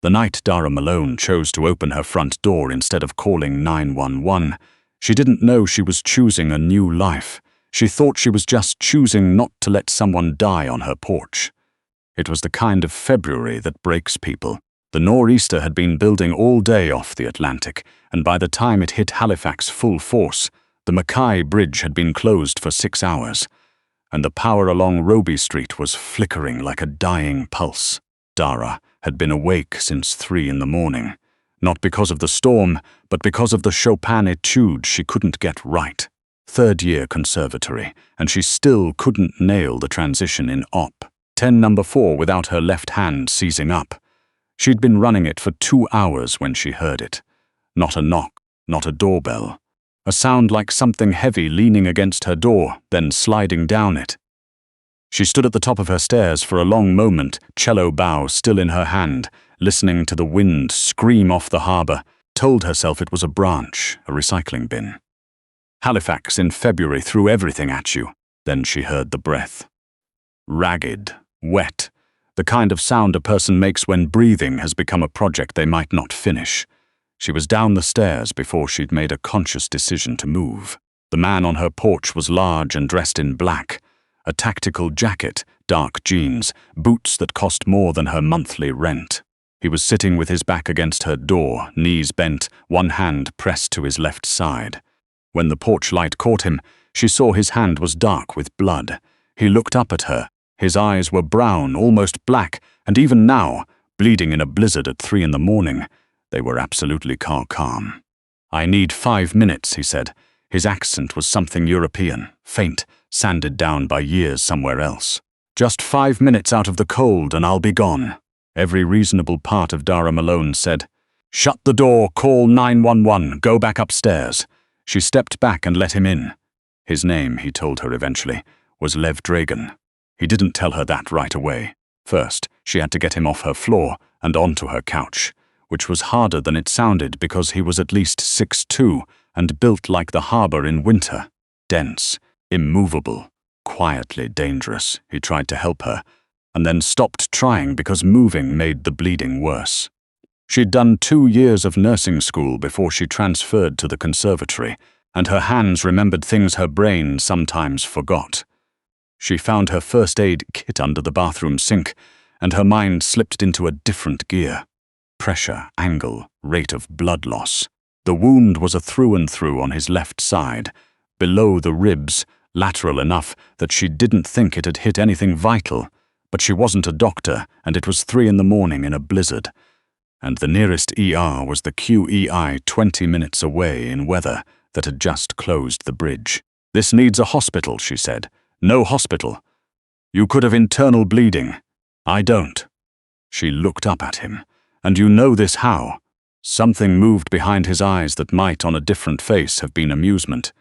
The night Dara Malone chose to open her front door instead of calling 911, she didn't know she was choosing a new life. She thought she was just choosing not to let someone die on her porch. It was the kind of February that breaks people. The nor'easter had been building all day off the Atlantic, and by the time it hit Halifax full force, the Mackay Bridge had been closed for 6 hours, and the power along Roby Street was flickering like a dying pulse. Dara had been awake since 3 in the morning, not because of the storm, but because of the Chopin etude she couldn't get right. 3rd-year conservatory, and she still couldn't nail the transition in Op. 10 No. 4 without her left hand seizing up. She'd been running it for 2 hours when she heard it. Not a knock, not a doorbell. A sound like something heavy leaning against her door, then sliding down it. She stood at the top of her stairs for a long moment, cello bow still in her hand, listening to the wind scream off the harbour, told herself it was a branch, a recycling bin. Halifax in February threw everything at you. Then she heard the breath. Ragged, wet, the kind of sound a person makes when breathing has become a project they might not finish. She was down the stairs before she'd made a conscious decision to move. The man on her porch was large and dressed in black. A tactical jacket, dark jeans, boots that cost more than her monthly rent. He was sitting with his back against her door, knees bent, one hand pressed to his left side. When the porch light caught him, she saw his hand was dark with blood. He looked up at her. His eyes were brown, almost black, and even now, bleeding in a blizzard at 3 in the morning, they were absolutely calm. "I need 5 minutes," he said. His accent was something European, faint, sanded down by years somewhere else. "Just 5 minutes out of the cold and I'll be gone." Every reasonable part of Dara Malone said, "Shut the door, call 911, go back upstairs." She stepped back and let him in. His name, he told her eventually, was Lev Dragan. He didn't tell her that right away. First, she had to get him off her floor and onto her couch, which was harder than it sounded because he was at least 6'2" and built like the harbour in winter. Dense, immovable, quietly dangerous. He tried to help her, and then stopped trying because moving made the bleeding worse. She'd done 2 years of nursing school before she transferred to the conservatory, and her hands remembered things her brain sometimes forgot. She found her first aid kit under the bathroom sink, and her mind slipped into a different gear. Pressure, angle, rate of blood loss. The wound was a through and through on his left side, below the ribs, lateral enough that she didn't think it had hit anything vital, but she wasn't a doctor, and it was 3 in the morning in a blizzard. And the nearest ER was the QEI 20 minutes away in weather that had just closed the bridge. "This needs a hospital," she said. "No hospital. You could have internal bleeding. I don't." She looked up at him. "And you know this how?" Something moved behind his eyes that might, on a different face, have been amusement.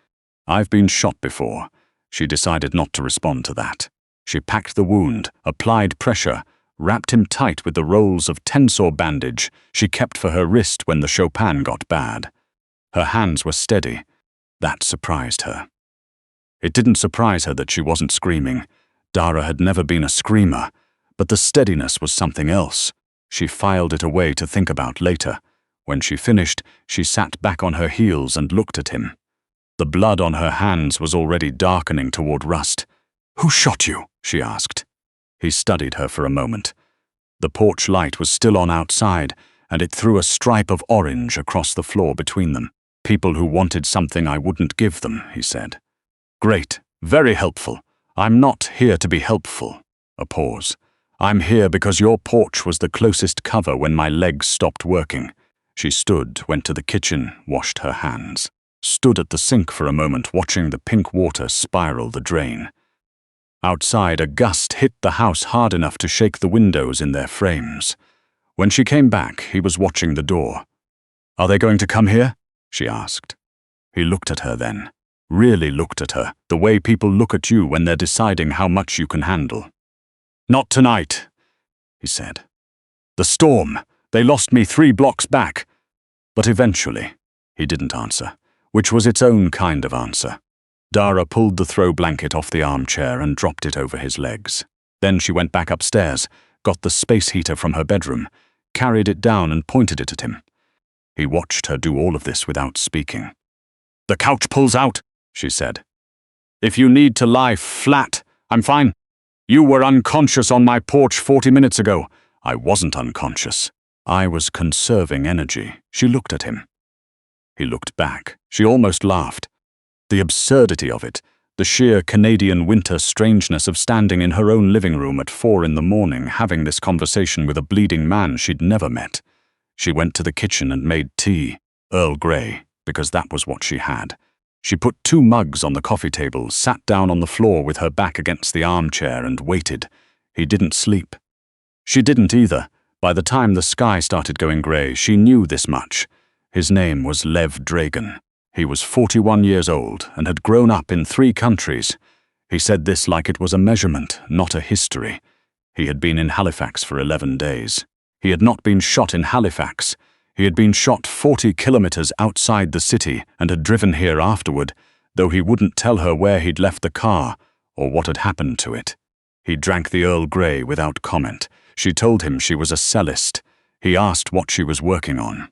"I've been shot before." She decided not to respond to that. She packed the wound, applied pressure, wrapped him tight with the rolls of tensor bandage she kept for her wrist when the Chopin got bad. Her hands were steady. That surprised her. It didn't surprise her that she wasn't screaming. Dara had never been a screamer, but the steadiness was something else. She filed it away to think about later. When she finished, she sat back on her heels and looked at him. The blood on her hands was already darkening toward rust. "Who shot you?" she asked. He studied her for a moment. The porch light was still on outside, and it threw a stripe of orange across the floor between them. "People who wanted something I wouldn't give them," he said. "Great, very helpful. I'm not here to be helpful." A pause. "I'm here because your porch was the closest cover when my legs stopped working." She stood, went to the kitchen, washed her hands. Stood at the sink for a moment watching the pink water spiral the drain. Outside, a gust hit the house hard enough to shake the windows in their frames. When she came back, he was watching the door. "Are they going to come here?" she asked. He looked at her then. Really looked at her, the way people look at you when they're deciding how much you can handle. "Not tonight," he said. "The storm. They lost me 3 blocks back." But eventually, he didn't answer, which was its own kind of answer. Dara pulled the throw blanket off the armchair and dropped it over his legs. Then she went back upstairs, got the space heater from her bedroom, carried it down and pointed it at him. He watched her do all of this without speaking. "The couch pulls out," she said. "If you need to lie flat, I'm fine. You were unconscious on my porch 40 minutes ago. I wasn't unconscious. I was conserving energy." She looked at him. He looked back. She almost laughed. The absurdity of it, the sheer Canadian winter strangeness of standing in her own living room at 4 in the morning having this conversation with a bleeding man she'd never met. She went to the kitchen and made tea, Earl Grey, because that was what she had. She put 2 mugs on the coffee table, sat down on the floor with her back against the armchair and waited. He didn't sleep. She didn't either. By the time the sky started going grey, she knew this much. His name was Lev Dragan. He was 41 years old and had grown up in 3 countries. He said this like it was a measurement, not a history. He had been in Halifax for 11 days. He had not been shot in Halifax. He had been shot 40 kilometers outside the city and had driven here afterward, though he wouldn't tell her where he'd left the car or what had happened to it. He drank the Earl Grey without comment. She told him she was a cellist. He asked what she was working on.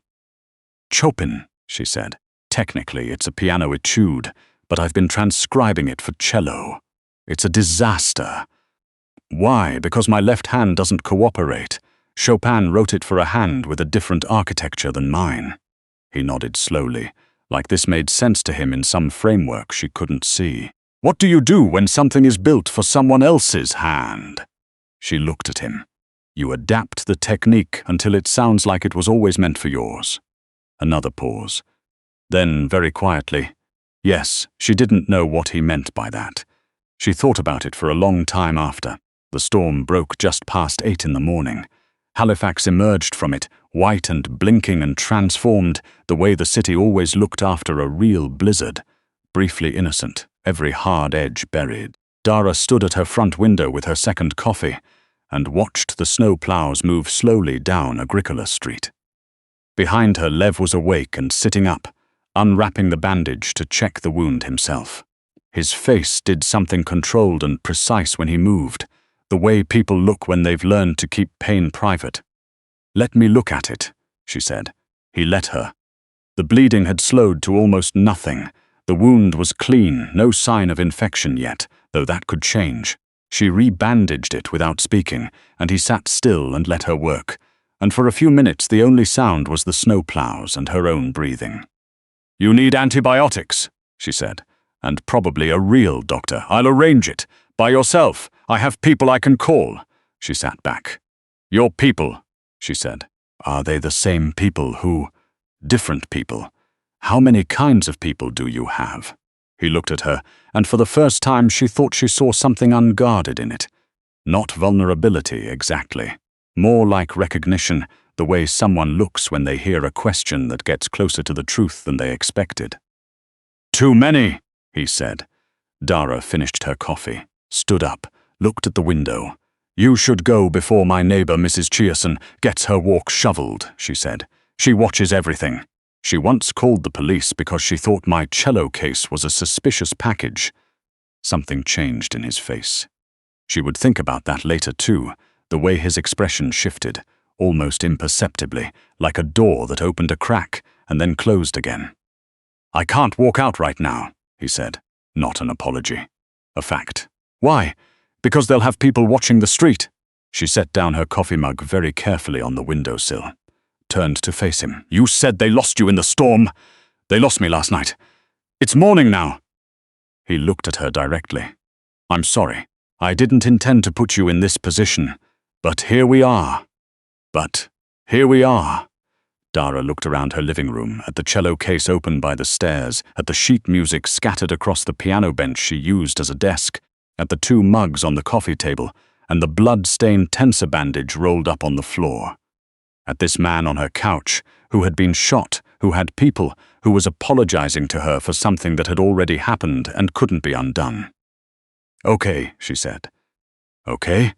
"Chopin," she said. "Technically, it's a piano etude, but I've been transcribing it for cello. It's a disaster." "Why? Because my left hand doesn't cooperate. Chopin wrote it for a hand with a different architecture than mine." He nodded slowly, like this made sense to him in some framework she couldn't see. "What do you do when something is built for someone else's hand?" She looked at him. "You adapt the technique until it sounds like it was always meant for yours." Another pause. Then, very quietly, yes, she didn't know what he meant by that. She thought about it for a long time after. The storm broke just past 8 in the morning. Halifax emerged from it, white and blinking and transformed, the way the city always looked after a real blizzard. Briefly innocent, every hard edge buried. Dara stood at her front window with her second coffee and watched the snow plows move slowly down Agricola Street. Behind her, Lev was awake and sitting up, unwrapping the bandage to check the wound himself. His face did something controlled and precise when he moved, the way people look when they've learned to keep pain private. "Let me look at it," she said. He let her. The bleeding had slowed to almost nothing. The wound was clean, no sign of infection yet, though that could change. She re-bandaged it without speaking, and he sat still and let her work. And for a few minutes the only sound was the snowplows and her own breathing. "You need antibiotics," she said, "and probably a real doctor. I'll arrange it. By yourself. I have people I can call." She sat back. "Your people," she said. "Are they the same people who—" "Different people. How many kinds of people do you have?" He looked at her, and for the first time she thought she saw something unguarded in it. Not vulnerability, exactly. More like recognition, the way someone looks when they hear a question that gets closer to the truth than they expected. "Too many," he said. Dara finished her coffee, stood up, looked at the window. "You should go before my neighbor, Mrs. Cheerson, gets her walk shoveled," she said. "She watches everything. She once called the police because she thought my cello case was a suspicious package." Something changed in his face. She would think about that later too, the way his expression shifted, almost imperceptibly, like a door that opened a crack and then closed again. "I can't walk out right now," he said. Not an apology. A fact. "Why?" "Because they'll have people watching the street." She set down her coffee mug very carefully on the windowsill, turned to face him. "You said they lost you in the storm. They lost me last night. It's morning now." He looked at her directly. "I'm sorry. I didn't intend to put you in this position. But here we are." Dara looked around her living room, at the cello case open by the stairs, at the sheet music scattered across the piano bench she used as a desk, at the 2 mugs on the coffee table, and the blood-stained tensor bandage rolled up on the floor. At this man on her couch, who had been shot, who had people, who was apologizing to her for something that had already happened and couldn't be undone. "Okay," she said. "Okay?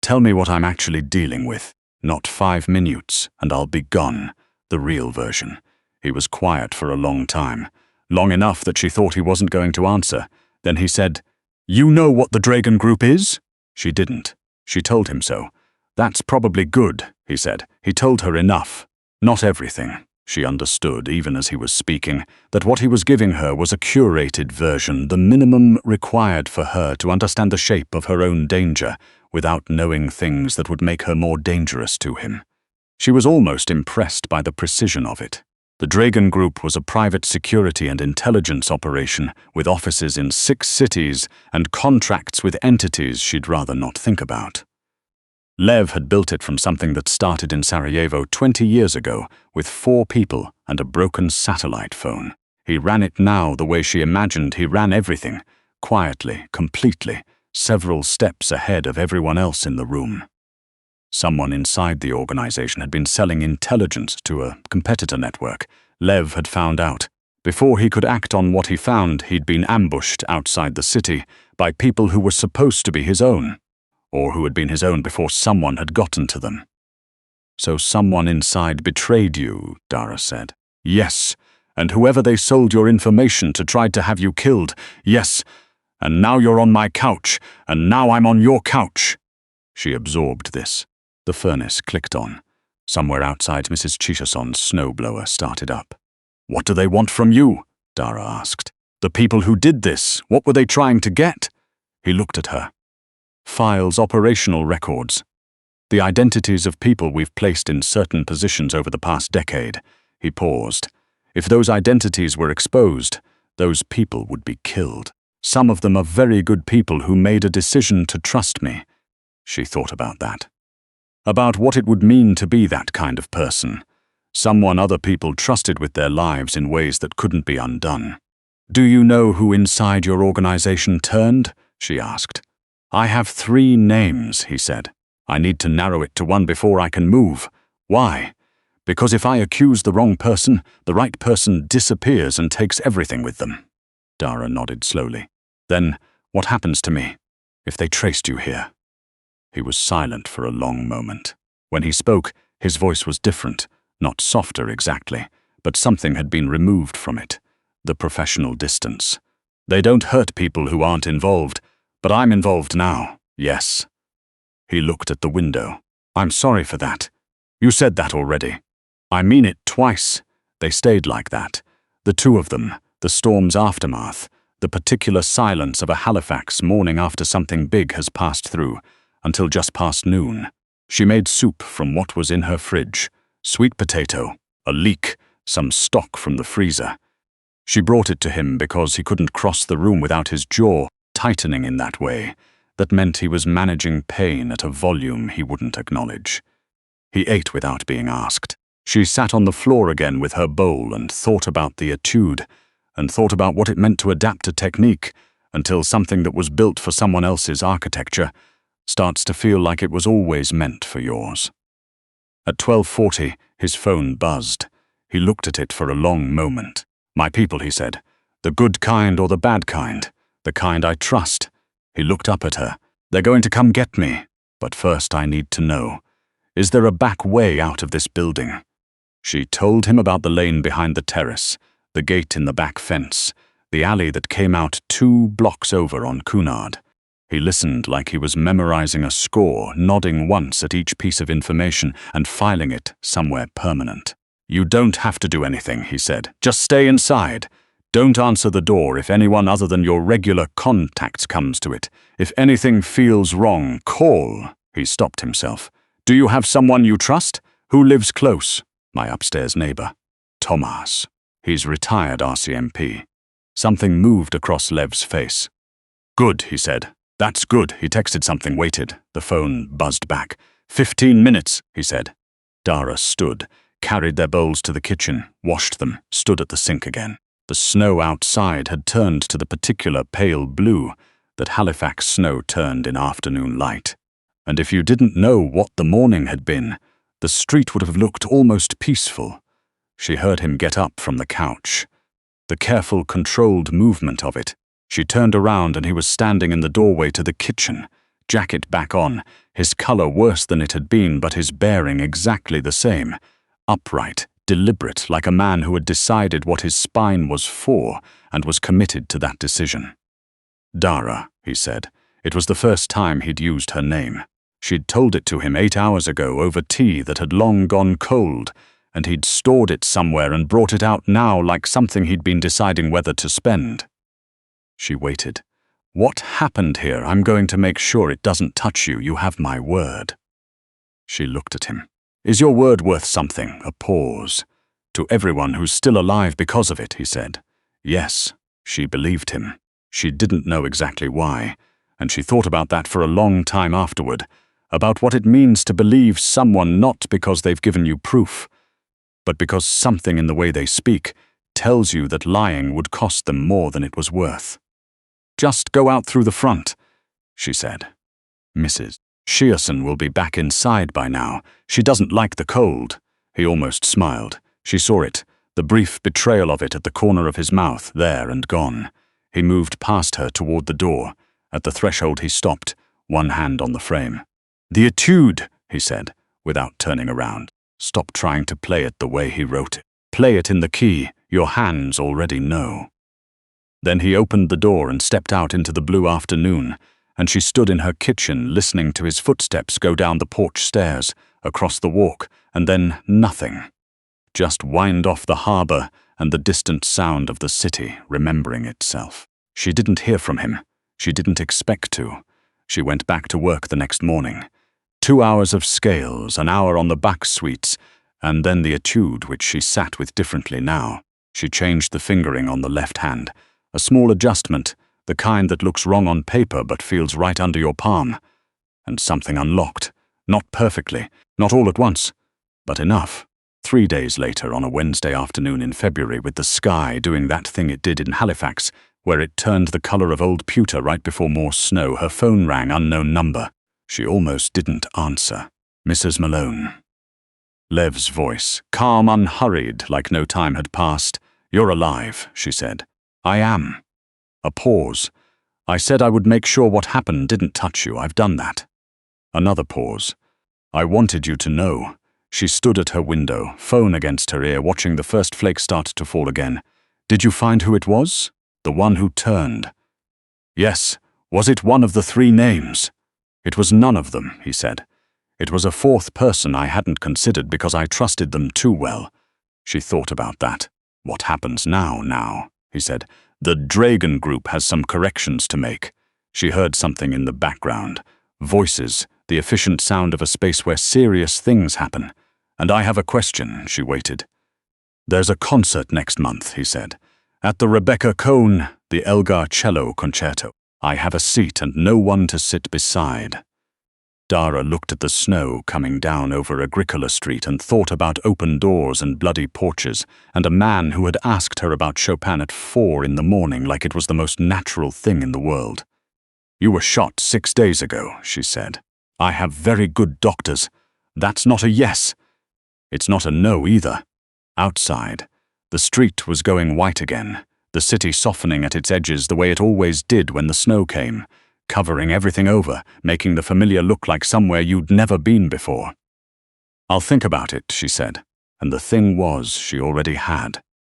Tell me what I'm actually dealing with. Not 5 minutes, and I'll be gone." The real version. He was quiet for a long time, long enough that she thought he wasn't going to answer. Then he said, "You know what the Dragan Group is?" She didn't. She told him so. "That's probably good," he said. He told her enough. Not everything. She understood, even as he was speaking, that what he was giving her was a curated version, the minimum required for her to understand the shape of her own danger, without knowing things that would make her more dangerous to him. She was almost impressed by the precision of it. The Dragan Group was a private security and intelligence operation with offices in 6 cities and contracts with entities she'd rather not think about. Lev had built it from something that started in Sarajevo 20 years ago with 4 people and a broken satellite phone. He ran it now the way she imagined he ran everything, quietly, completely, several steps ahead of everyone else in the room. Someone inside the organization had been selling intelligence to a competitor network. Lev had found out. Before he could act on what he found, he'd been ambushed outside the city by people who were supposed to be his own, or who had been his own before someone had gotten to them. So someone inside betrayed you, Dara said. Yes, and whoever they sold your information to tried to have you killed. Yes, and now you're on my couch, and now I'm on your couch. She absorbed this. The furnace clicked on. Somewhere outside Mrs. Chishason's snowblower started up. What do they want from you? Dara asked. The people who did this, what were they trying to get? He looked at her. Files, operational records. The identities of people we've placed in certain positions over the past decade. He paused. If those identities were exposed, those people would be killed. Some of them are very good people who made a decision to trust me. She thought about that. About what it would mean to be that kind of person. Someone other people trusted with their lives in ways that couldn't be undone. Do you know who inside your organization turned? She asked. I have 3 names, he said. I need to narrow it to one before I can move. Why? Because if I accuse the wrong person, the right person disappears and takes everything with them. Dara nodded slowly. Then, what happens to me if they traced you here? He was silent for a long moment. When he spoke, his voice was different, not softer exactly, but something had been removed from it. The professional distance. They don't hurt people who aren't involved, but I'm involved now, yes. He looked at the window. I'm sorry for that. You said that already. I mean it twice. They stayed like that. The 2 of them, the storm's aftermath, the particular silence of a Halifax morning after something big has passed through, until just past noon. She made soup from what was in her fridge. Sweet potato, a leek, some stock from the freezer. She brought it to him because he couldn't cross the room without his jaw tightening in that way. That meant he was managing pain at a volume he wouldn't acknowledge. He ate without being asked. She sat on the floor again with her bowl and thought about the etude, and thought about what it meant to adapt a technique until something that was built for someone else's architecture starts to feel like it was always meant for yours. At 12:40, his phone buzzed. He looked at it for a long moment. My people, he said. The good kind or the bad kind. The kind I trust. He looked up at her. They're going to come get me. But first I need to know. Is there a back way out of this building? She told him about the lane behind the terrace, the gate in the back fence, the alley that came out 2 blocks over on Cunard. He listened like he was memorizing a score, nodding once at each piece of information and filing it somewhere permanent. You don't have to do anything, he said. Just stay inside. Don't answer the door if anyone other than your regular contacts comes to it. If anything feels wrong, call. He stopped himself. Do you have someone you trust? Who lives close? My upstairs neighbor. Tomas. He's retired RCMP. Something moved across Lev's face. Good, he said. That's good. He texted something, waited. The phone buzzed back. 15 minutes, he said. Dara stood, carried their bowls to the kitchen, washed them, stood at the sink again. The snow outside had turned to the particular pale blue that Halifax snow turned in afternoon light. And if you didn't know what the morning had been, the street would have looked almost peaceful. She heard him get up from the couch. The careful, controlled movement of it. She turned around and he was standing in the doorway to the kitchen, jacket back on, his color worse than it had been, but his bearing exactly the same. Upright, deliberate, like a man who had decided what his spine was for and was committed to that decision. Dara, he said. It was the first time he'd used her name. She'd told it to him 8 hours ago over tea that had long gone cold, and he'd stored it somewhere and brought it out now like something he'd been deciding whether to spend. She waited. "What happened here? I'm going to make sure it doesn't touch you. You have my word." She looked at him. "Is your word worth something?" A pause. "To everyone who's still alive because of it," he said. Yes, she believed him. She didn't know exactly why, and she thought about that for a long time afterward, about what it means to believe someone not because they've given you proof, but because something in the way they speak tells you that lying would cost them more than it was worth. "Just go out through the front," she said. "Mrs. Shearson will be back inside by now. She doesn't like the cold." He almost smiled. She saw it, the brief betrayal of it at the corner of his mouth, there and gone. He moved past her toward the door. At the threshold he stopped, one hand on the frame. "The etude," he said, without turning around. "Stop trying to play it the way he wrote it. Play it in the key. Your hands already know." Then he opened the door and stepped out into the blue afternoon, and she stood in her kitchen listening to his footsteps go down the porch stairs, across the walk, and then nothing. Just wind off the harbor and the distant sound of the city remembering itself. She didn't hear from him. She didn't expect to. She went back to work the next morning. 2 hours of scales, an hour on the back suites, and then the etude which she sat with differently now. She changed the fingering on the left hand. A small adjustment, the kind that looks wrong on paper but feels right under your palm. And something unlocked. Not perfectly, not all at once, but enough. 3 days later, on a Wednesday afternoon in February, with the sky doing that thing it did in Halifax, where it turned the color of old pewter right before more snow, her phone rang, unknown number. She almost didn't answer. "Mrs. Malone." Lev's voice, calm, unhurried, like no time had passed. "You're alive," she said. "I am." A pause. "I said I would make sure what happened didn't touch you. I've done that." Another pause. "I wanted you to know." She stood at her window, phone against her ear, watching the first flake start to fall again. "Did you find who it was? The one who turned?" "Yes. Was it one of the 3 names?" "It was none of them," he said. "It was a 4th person I hadn't considered because I trusted them too well." She thought about that. "What happens now?" he said. "The Dragan group has some corrections to make." She heard something in the background. Voices, the efficient sound of a space where serious things happen. "And I have a question," she waited. "There's a concert next month," he said. "At the Rebecca Cohn, the Elgar Cello Concerto. I have a seat and no one to sit beside." Dara looked at the snow coming down over Agricola Street and thought about open doors and bloody porches, and a man who had asked her about Chopin at 4 in the morning like it was the most natural thing in the world. "You were shot 6 days ago," she said. "I have very good doctors. That's not a yes. It's not a no either." Outside, the street was going white again, the city softening at its edges the way it always did when the snow came, covering everything over, making the familiar look like somewhere you'd never been before. "I'll think about it," she said, and the thing was she already had.